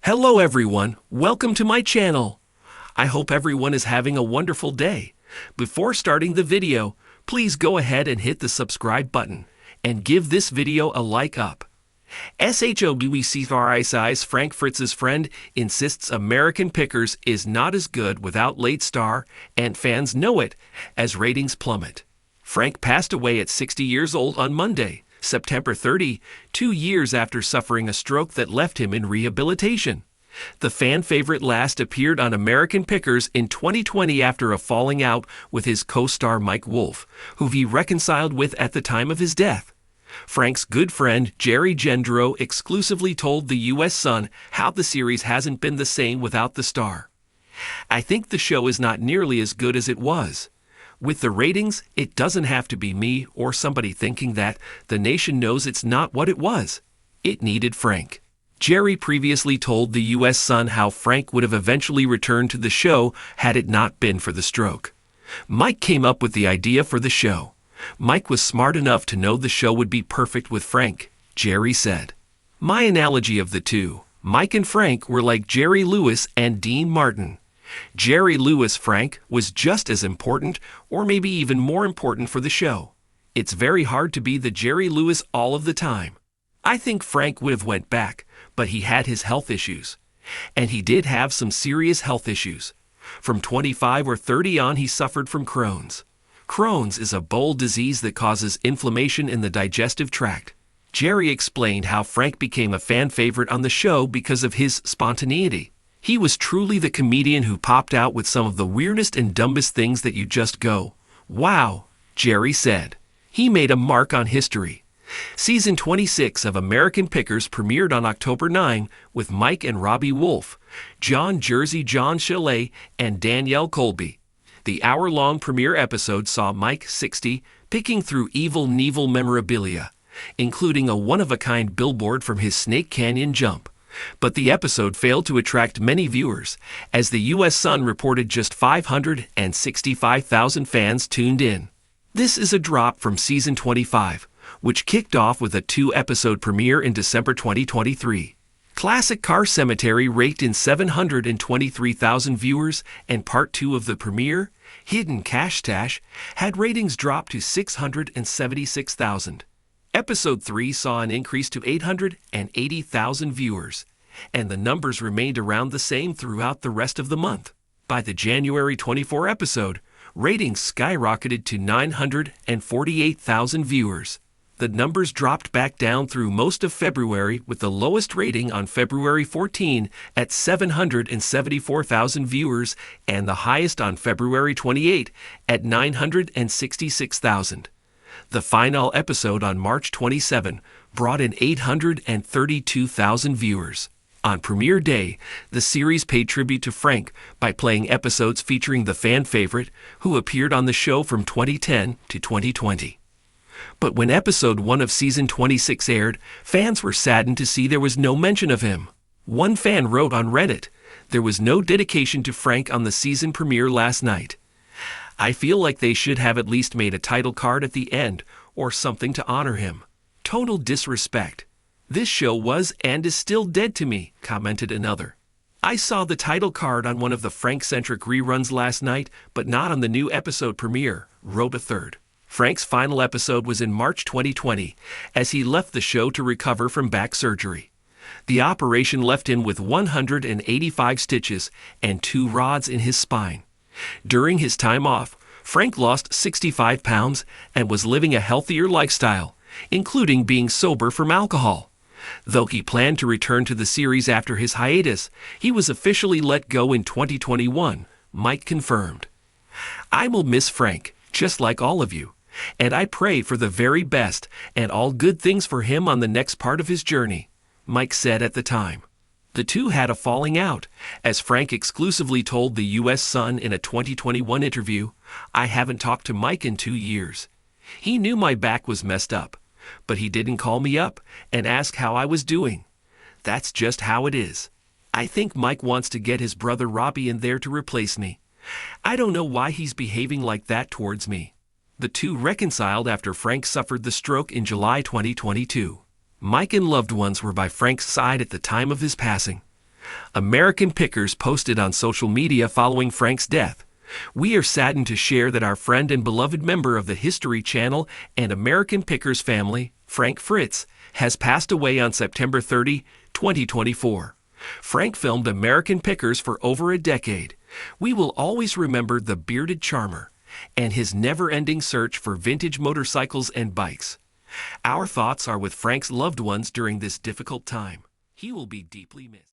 Hello everyone, welcome to my channel. I hope everyone is having a wonderful day. Before starting the video, please go ahead and hit the subscribe button and give this video a like up. SHOBWC's Frank Fritz's friend insists American Pickers is not as good without late star, and fans know it as ratings plummet. Frank passed away at 60 years old on Monday, September 30, 2 years after suffering a stroke that left him in rehabilitation. The fan favorite last appeared on American Pickers in 2020 after a falling out with his co-star Mike Wolfe, who he reconciled with at the time of his death. Frank's good friend Jerry Gendreau exclusively told the U.S. Sun how the series hasn't been the same without the star. "I think the show is not nearly as good as it was. With the ratings, it doesn't have to be me or somebody thinking that. The nation knows it's not what it was. It needed Frank." Jerry previously told the U.S. Sun how Frank would have eventually returned to the show had it not been for the stroke. "Mike came up with the idea for the show. Mike was smart enough to know the show would be perfect with Frank," Jerry said. "My analogy of the two, Mike and Frank, were like Jerry Lewis and Dean Martin. Jerry Lewis Frank was just as important, or maybe even more important for the show. It's very hard to be the Jerry Lewis all of the time. I think Frank would have went back, but he had his health issues. And he did have some serious health issues. From 25 or 30 on, he suffered from Crohn's. Crohn's is a bowel disease that causes inflammation in the digestive tract." Jerry explained how Frank became a fan favorite on the show because of his spontaneity. "He was truly the comedian who popped out with some of the weirdest and dumbest things that you just go, wow," Jerry said. "He made a mark on history." Season 26 of American Pickers premiered on October 9 with Mike and Robbie Wolfe, John Chalet, and Danielle Colby. The hour-long premiere episode saw Mike, 60, picking through Evel Knievel memorabilia, including a one-of-a-kind billboard from his Snake Canyon jump. But the episode failed to attract many viewers, as the U.S. Sun reported just 565,000 fans tuned in. This is a drop from season 25, which kicked off with a 2-episode premiere in December 2023. Classic Car Cemetery raked in 723,000 viewers, and part 2 of the premiere, Hidden Cash Stash, had ratings drop to 676,000. Episode 3 saw an increase to 880,000 viewers, and the numbers remained around the same throughout the rest of the month. By the January 24 episode, ratings skyrocketed to 948,000 viewers. The numbers dropped back down through most of February, with the lowest rating on February 14 at 774,000 viewers and the highest on February 28 at 966,000. The final episode on March 27 brought in 832,000 viewers. On premiere day, the series paid tribute to Frank by playing episodes featuring the fan favorite who appeared on the show from 2010 to 2020. But when episode 1 of season 26 aired, fans were saddened to see there was no mention of him. One fan wrote on Reddit, "There was no dedication to Frank on the season premiere last night. I feel like they should have at least made a title card at the end or something to honor him. Total disrespect. This show was and is still dead to me," commented another. "I saw the title card on one of the Frank-centric reruns last night, but not on the new episode premiere," wrote a third. Frank's final episode was in March 2020, as he left the show to recover from back surgery. The operation left him with 185 stitches and 2 rods in his spine. During his time off, Frank lost 65 pounds and was living a healthier lifestyle, including being sober from alcohol. Though he planned to return to the series after his hiatus, he was officially let go in 2021, Mike confirmed. "I will miss Frank, just like all of you, and I pray for the very best and all good things for him on the next part of his journey," Mike said at the time. The two had a falling out, as Frank exclusively told the U.S. Sun in a 2021 interview, "I haven't talked to Mike in 2 years. He knew my back was messed up, but he didn't call me up and ask how I was doing. That's just how it is. I think Mike wants to get his brother Robbie in there to replace me. I don't know why he's behaving like that towards me." The two reconciled after Frank suffered the stroke in July 2022. Mike and loved ones were by Frank's side at the time of his passing. American Pickers posted on social media following Frank's death. We are saddened to share that our friend and beloved member of the History Channel and American Pickers family, Frank Fritz, has passed away on September 30, 2024. Frank filmed American Pickers for over a decade. We will always remember the bearded charmer and his never-ending search for vintage motorcycles and bikes. Our thoughts are with Frank's loved ones during this difficult time. He will be deeply missed.